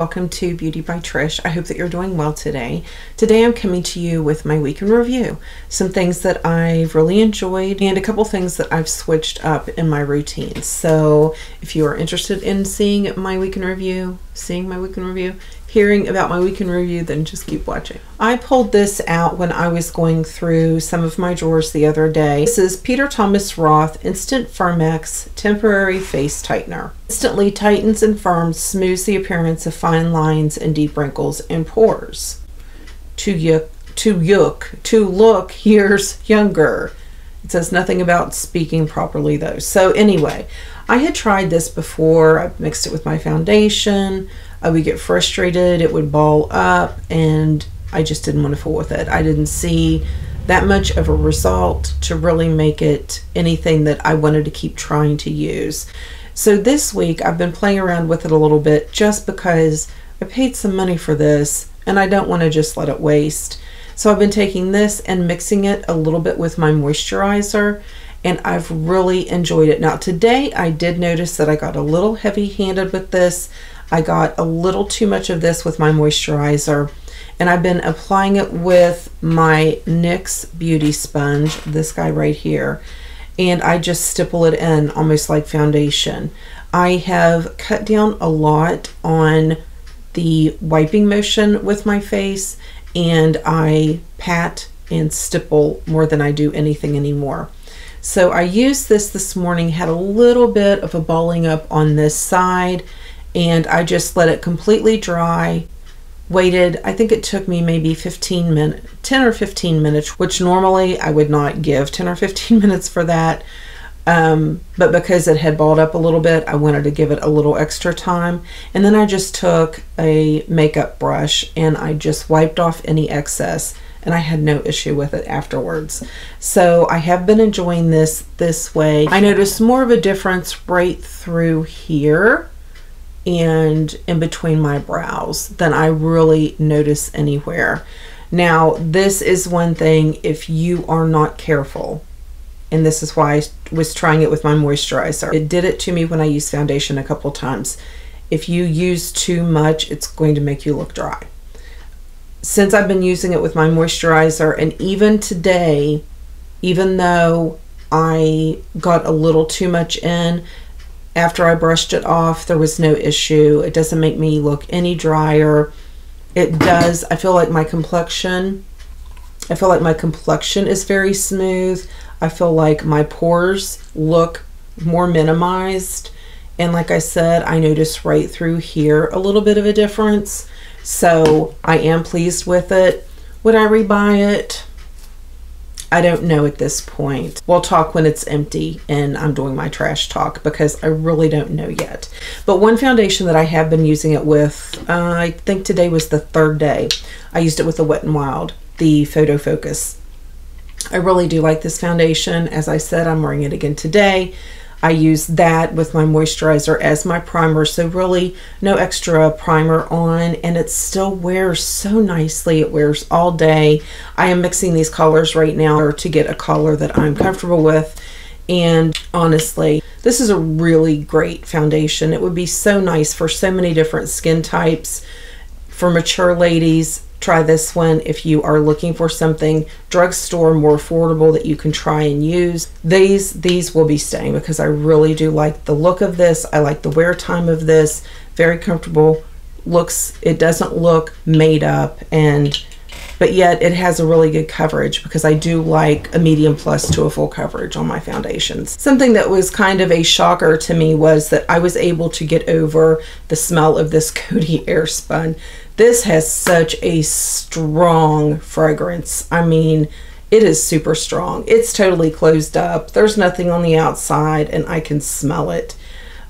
Welcome to Beauty by Trish. I hope that you're doing well today. Today I'm coming to you with my week in review. Some things that I've really enjoyed and a couple things that I've switched up in my routine. So if you are interested in seeing my week in review, hearing about my week in review, then just keep watching. I pulled this out when I was going through some of my drawers the other day. This is Peter Thomas Roth Instant Firmex Temporary Face Tightener. Instantly tightens and firms, smooths the appearance of fine lines and deep wrinkles and pores. To look years younger. It says nothing about speaking properly though. So anyway, I had tried this before. I mixed it with my foundation. I would get frustrated, it would ball up, and I just didn't want to fool with it. I didn't see that much of a result to really make it anything that I wanted to keep trying to use. So this week I've been playing around with it a little bit just because I paid some money for this and I don't want to just let it waste. So I've been taking this and mixing it a little bit with my moisturizer, and I've really enjoyed it. Now today I did notice that I got a little heavy-handed with this. I got a little too much of this with my moisturizer, and I've been applying it with my NYX Beauty Sponge, this guy right here, and I just stipple it in almost like foundation. I have cut down a lot on the wiping motion with my face, and I pat and stipple more than I do anything anymore. So I used this morning, had a little bit of a balling up on this side, and I just let it completely dry, waited. I think it took me maybe 10 or 15 minutes, which normally I would not give 10 or 15 minutes for that. But because it had balled up a little bit, I wanted to give it a little extra time. And then I just took a makeup brush and I just wiped off any excess, and I had no issue with it afterwards. So I have been enjoying this way. I noticed more of a difference right through here and in between my brows than I really notice anywhere. Now this is one thing, if you are not careful, and this is why I was trying it with my moisturizer. It did it to me when I used foundation a couple times. If you use too much, it's going to make you look dry. Since I've been using it with my moisturizer, and even today, even though I got a little too much in, after I brushed it off, there was no issue. It doesn't make me look any drier. It does. I feel like my complexion is very smooth. I feel like my pores look more minimized. And like I said, I noticed right through here a little bit of a difference. So I am pleased with it. Would I rebuy it? I don't know at this point. We'll talk when it's empty and I'm doing my trash talk, because I really don't know yet. But one foundation that I have been using it with, I think today was the third day. I used it with the Wet n Wild, the Photo Focus. I really do like this foundation. As I said, I'm wearing it again today. I use that with my moisturizer as my primer, so really no extra primer on, and it still wears so nicely. It wears all day. I am mixing these colors right now to get a color that I'm comfortable with, and honestly, this is a really great foundation. It would be so nice for so many different skin types. For mature ladies, try this one. If you are looking for something drugstore more affordable that you can try and use, these will be staying, because I really do like the look of this. I like the wear time of this. Very comfortable. It doesn't look made up, but yet it has a really good coverage, because I do like a medium plus to a full coverage on my foundations. Something that was kind of a shocker to me was that I was able to get over the smell of this Coty Airspun. This has such a strong fragrance. I mean, it is super strong. It's totally closed up. There's nothing on the outside, and I can smell it.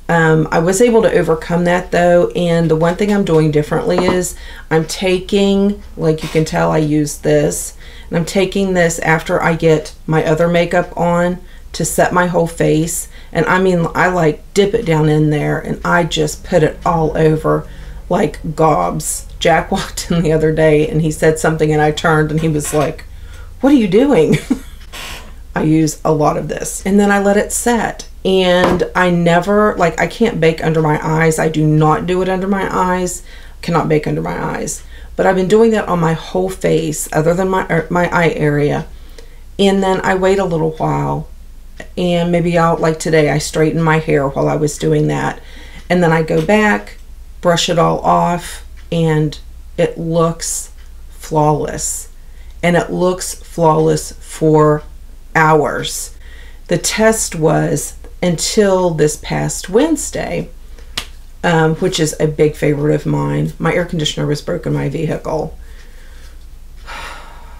I was able to overcome that though, and the one thing I'm doing differently is I'm taking, like you can tell I use this, and I'm taking this after I get my other makeup on to set my whole face, and I mean, I like dip it down in there and I just put it all over like gobs. Jack walked in the other day and he said something, and I turned and he was like, "What are you doing?" I use a lot of this, and then I let it set. And I never, like, I can't bake under my eyes. I do not do it under my eyes. cannot bake under my eyes. But I've been doing that on my whole face other than my eye area. And then I wait a little while, and maybe like today, I straighten my hair while I was doing that. And then I go back, brush it all off, and it looks flawless. And it looks flawless for hours. The test was until this past Wednesday, which is a big favorite of mine. My air conditioner was broken in my vehicle.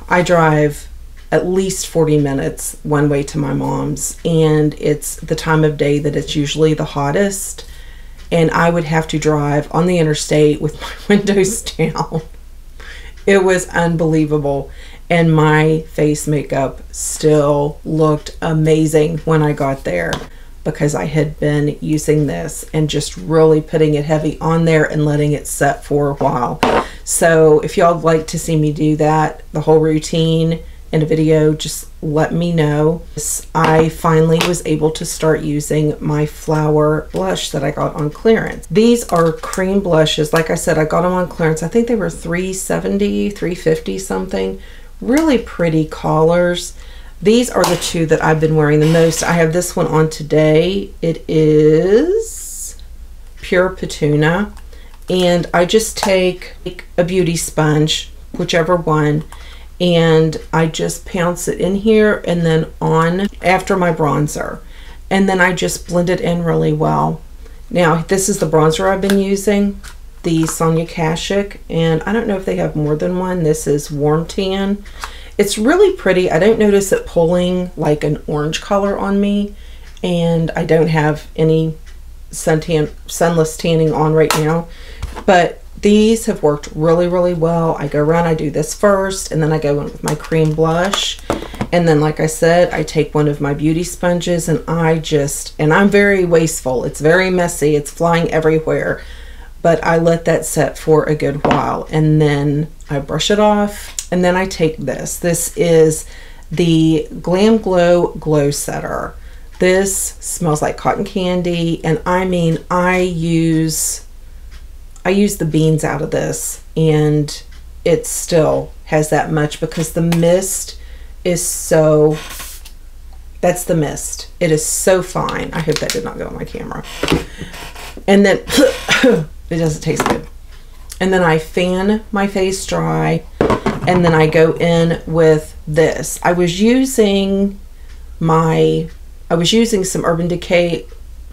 I drive at least 40 minutes one way to my mom's, and it's the time of day that it's usually the hottest, and I would have to drive on the interstate with my windows down. It was unbelievable, and my face makeup still looked amazing when I got there, because I had been using this and just really putting it heavy on there and letting it set for a while. So if y'all would like to see me do that, the whole routine in a video, just let me know. I finally was able to start using my Flower blush that I got on clearance. These are cream blushes. Like I said, I got them on clearance. I think they were $3.70, $3.50 something. Really pretty colors. These are the two that I've been wearing the most. I have this one on today. It is Pure Petuna, and I just take a beauty sponge, whichever one, and I just pounce it in here and then on after my bronzer, and then I just blend it in really well. Now this is the bronzer I've been using, the Sonia Kashuk, and I don't know if they have more than one. This is Warm Tan. It's really pretty. I don't notice it pulling like an orange color on me, and I don't have any sunless tanning on right now, but these have worked really, really well. I go around, I do this first, and then I go in with my cream blush, and then like I said, I take one of my beauty sponges, and I'm very wasteful. It's very messy. It's flying everywhere, but I let that set for a good while, and then I brush it off, and then I take this. This is the Glam Glow Glow Setter. This smells like cotton candy, and I mean, I use the beans out of this, and it still has that much because the mist is so, that's the mist. It is so fine. I hope that did not go on my camera. And then it doesn't taste good. And then I fan my face dry, and then I go in with this. I was using some Urban Decay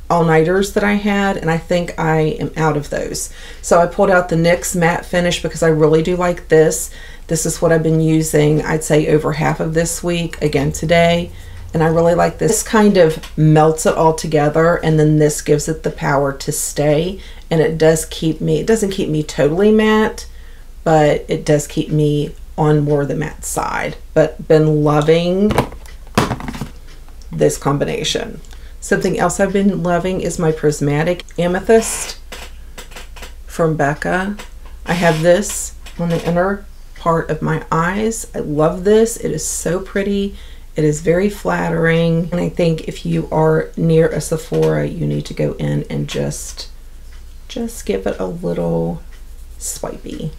all-nighters that I had, and I think I am out of those. So I pulled out the NYX matte finish because I really do like this. This is what I've been using, I'd say over half of this week, again today, and I really like this. This kind of melts it all together, and then this gives it the power to stay, and it doesn't keep me totally matte, but it does keep me on more the matte side. But been loving this combination. Something else I've been loving is my Prismatic Amethyst from Becca. I have this on the inner part of my eyes. I love this. It is so pretty. It is very flattering. And I think if you are near a Sephora, you need to go in and just give it a little swipey.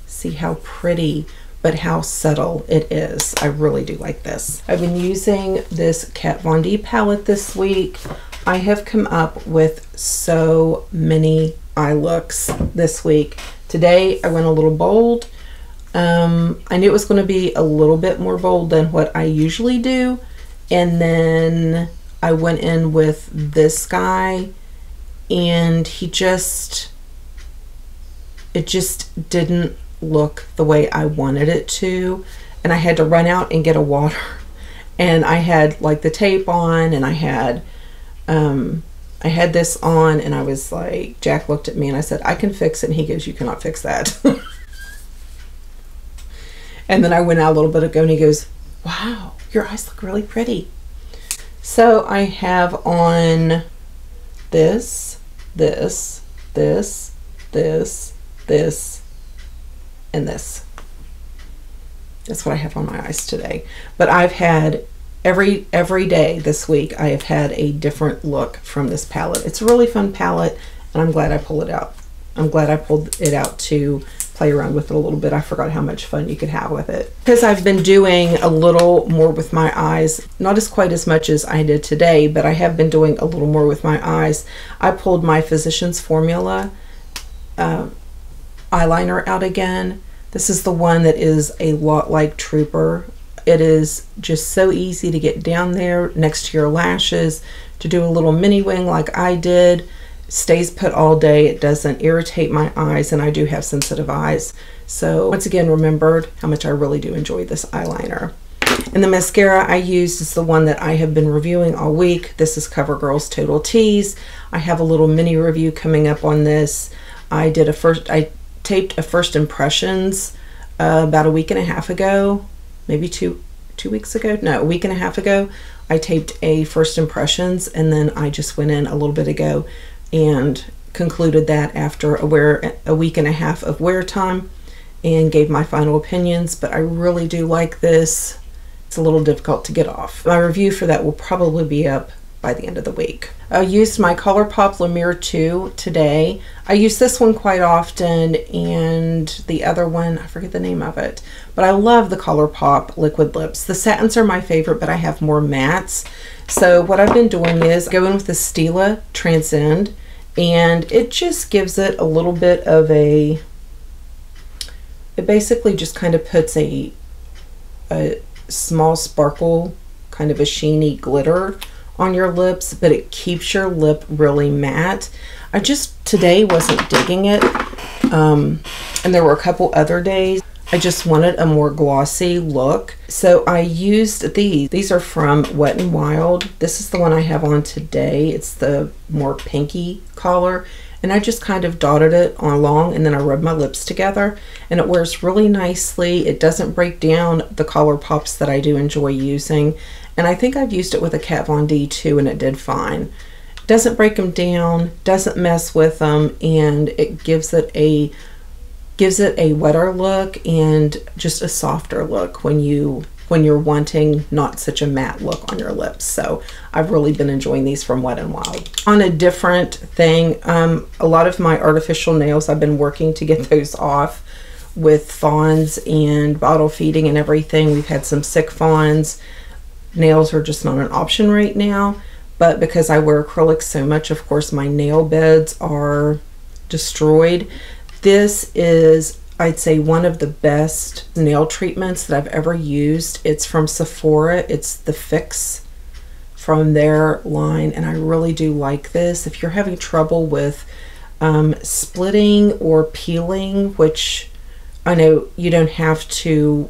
See how pretty, but how subtle it is. I really do like this. I've been using this Kat Von D palette this week. I have come up with so many eye looks this week. Today I went a little bold. I knew it was going to be a little bit more bold than what I usually do, and then I went in with this guy, and it just didn't look the way I wanted it to, and I had to run out and get a water, and I had like the tape on, and I had this on, and I was like, Jack looked at me and I said, I can fix it, and he goes, you cannot fix that. And then I went out a little bit ago, and he goes, wow, your eyes look really pretty. So I have on this, this, this, this, this, and this. That's what I have on my eyes today. But I've had every day this week, I have had a different look from this palette. It's a really fun palette, and I'm glad I pulled it out. I'm glad I pulled it out to play around with it a little bit. I forgot how much fun you could have with it. Because I've been doing a little more with my eyes, not as quite as much as I did today, but I have been doing a little more with my eyes. I pulled my Physicians Formula eyeliner out again. This is the one that is a lot like Trooper. It is just so easy to get down there next to your lashes, to do a little mini wing like I did. Stays put all day. It doesn't irritate my eyes, and I do have sensitive eyes. So once again, remembered how much I really do enjoy this eyeliner. And the mascara I used is the one that I have been reviewing all week. This is CoverGirl's Total Tease. I have a little mini review coming up on this. I taped a first impressions about a week and a half ago, maybe two weeks ago. No, a week and a half ago. I taped a first impressions, and then I just went in a little bit ago and concluded that after a week and a half of wear time, and gave my final opinions. But I really do like this. It's a little difficult to get off. My review for that will probably be up by the end of the week. I used my ColourPop Lumiere 2 today. I use this one quite often, and the other one, I forget the name of it, but I love the ColourPop liquid lips. The satins are my favorite, but I have more mattes. So what I've been doing is going with the Stila Transcend, and it just gives it a little bit of a, it basically just kind of puts a small sparkle, kind of a sheeny glitter on your lips, but it keeps your lip really matte. I just today wasn't digging it, and there were a couple other days I just wanted a more glossy look, so I used these. These are from Wet n Wild. This is the one I have on today. It's the more pinky color, and I just kind of dotted it on along, and then I rubbed my lips together, and it wears really nicely. It doesn't break down the ColourPops that I do enjoy using, and I think I've used it with a Kat Von D too, and it did fine. It doesn't break them down, doesn't mess with them, and it gives it a wetter look and just a softer look when you're wanting not such a matte look on your lips. So I've really been enjoying these from Wet n Wild. On a different thing, a lot of my artificial nails, I've been working to get those off with fawns and bottle feeding and everything. We've had some sick fawns. Nails are just not an option right now, but because I wear acrylics so much, of course my nail beds are destroyed. This is, I'd say, one of the best nail treatments that I've ever used. It's from Sephora. It's the Fix from their line, and I really do like this. If you're having trouble with splitting or peeling, which I know you don't have to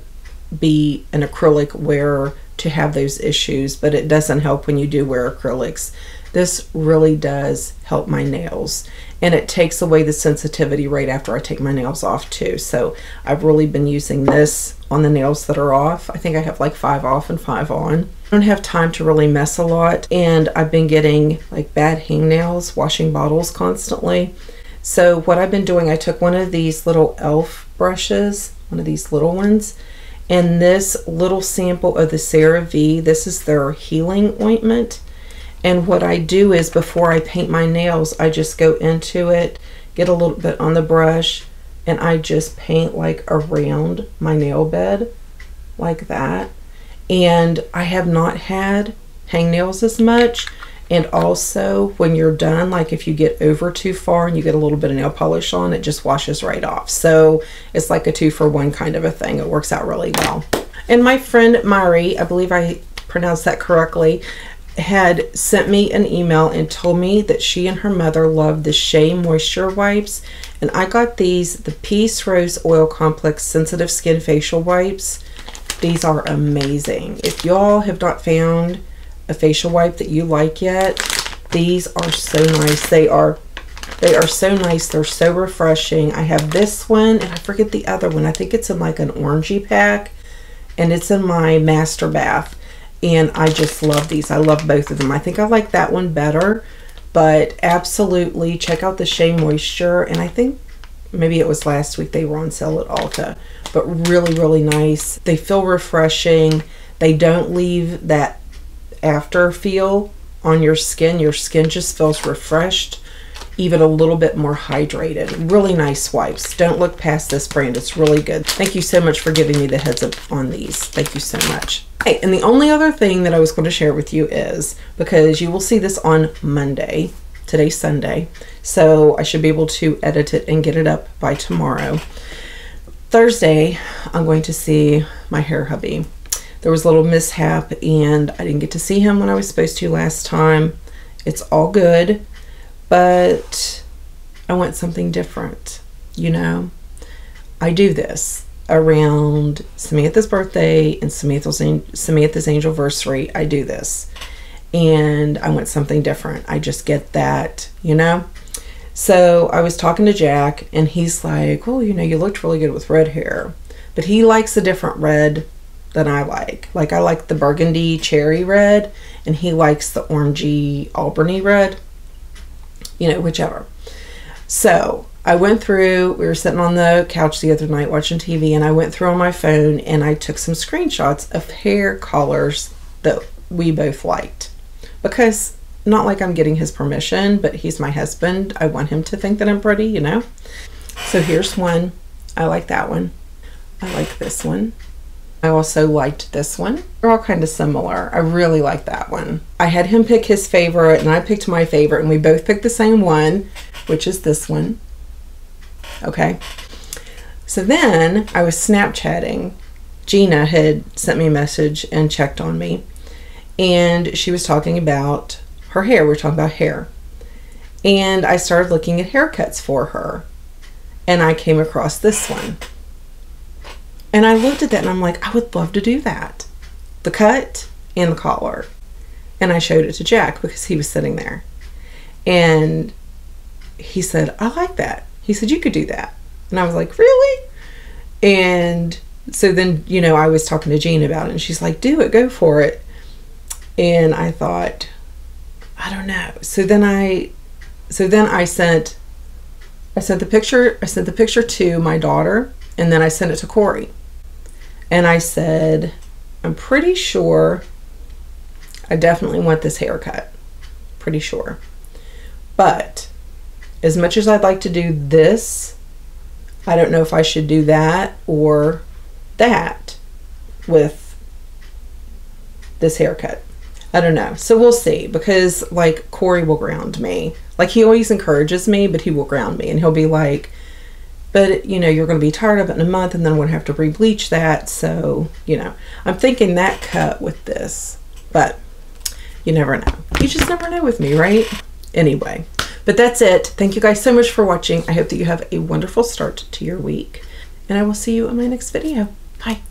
be an acrylic wearer to have those issues, but it doesn't help when you do wear acrylics. This really does help my nails, and it takes away the sensitivity right after I take my nails off too. So I've really been using this on the nails that are off. I think I have like 5 off and 5 on. I don't have time to really mess a lot, and I've been getting like bad hangnails, washing bottles constantly. So what I've been doing, I took one of these little e.l.f. brushes, one of these little ones, and this little sample of the CeraVe, this is their healing ointment. And what I do is before I paint my nails, I just go into it, get a little bit on the brush, and I just paint like around my nail bed like that. And I have not had hangnails as much. And also when you're done, like if you get over too far and you get a little bit of nail polish on, it just washes right off. So it's like a 2-for-1 kind of a thing. It works out really well. And my friend Mari, I believe I pronounced that correctly, had sent me an email and told me that she and her mother loved the Shea Moisture Wipes, and I got these, the Peace Rose Oil Complex Sensitive Skin Facial Wipes. These are amazing. If y'all have not found a facial wipe that you like yet, these are so nice. They are so nice. They're so refreshing. I have this one, and I forget the other one. I think it's in like an orangey pack, and it's in my master bath. And I just love these. I love both of them. I think I like that one better, but absolutely check out the Shea Moisture. And I think maybe it was last week they were on sale at Ulta, but really, really nice. They feel refreshing. They don't leave that after feel on your skin. Your skin just feels refreshed, even a little bit more hydrated. Really nice wipes. Don't look past this brand. It's really good. Thank you so much for giving me the heads up on these. Thank you so much. Okay, and the only other thing that I was going to share with you is, because you will see this on Monday, today's Sunday, so I should be able to edit it and get it up by tomorrow. Thursday, I'm going to see my hair hubby. There was a little mishap and I didn't get to see him when I was supposed to last time. It's all good, but I want something different, you know? I do this around Samantha's birthday and Samantha's anniversary. I do this and I want something different. I just get that, you know? So I was talking to Jack and he's like, oh, you know, you looked really good with red hair, but he likes a different red than I like. Like I like the burgundy cherry red and he likes the orangey Albany red, you know, whichever. So I went through, we were sitting on the couch the other night watching TV and I went through on my phone and I took some screenshots of hair colors that we both liked, because not like I'm getting his permission, but he's my husband. I want him to think that I'm pretty, you know? So here's one. I like that one. I like this one. I also liked this one. They're all kind of similar. I really like that one. I had him pick his favorite and I picked my favorite and we both picked the same one, which is this one. Okay. So then I was Snapchatting. Gina had sent me a message and checked on me. And she was talking about her hair. We were talking about hair. And I started looking at haircuts for her. And I came across this one. And I looked at that and I'm like, I would love to do that. The cut and the collar. And I showed it to Jack because he was sitting there. And he said, I like that. He said, you could do that. And I was like, really? And so then, you know, I was talking to Jean about it and she's like, do it, go for it. And I thought, I don't know. So then I sent the picture to my daughter and then I sent it to Corey. And I said, I'm pretty sure I definitely want this haircut. Pretty sure. But as much as I'd like to do this, I don't know if I should do that or that with this haircut. I don't know. So we'll see, because like Corey will ground me. Like he always encourages me, but he will ground me and he'll be like, but you know, you're going to be tired of it in a month and then I'm going to have to re-bleach that. So, you know, I'm thinking that cut with this, but you never know. You just never know with me, right? Anyway, but that's it. Thank you guys so much for watching. I hope that you have a wonderful start to your week and I will see you in my next video. Bye.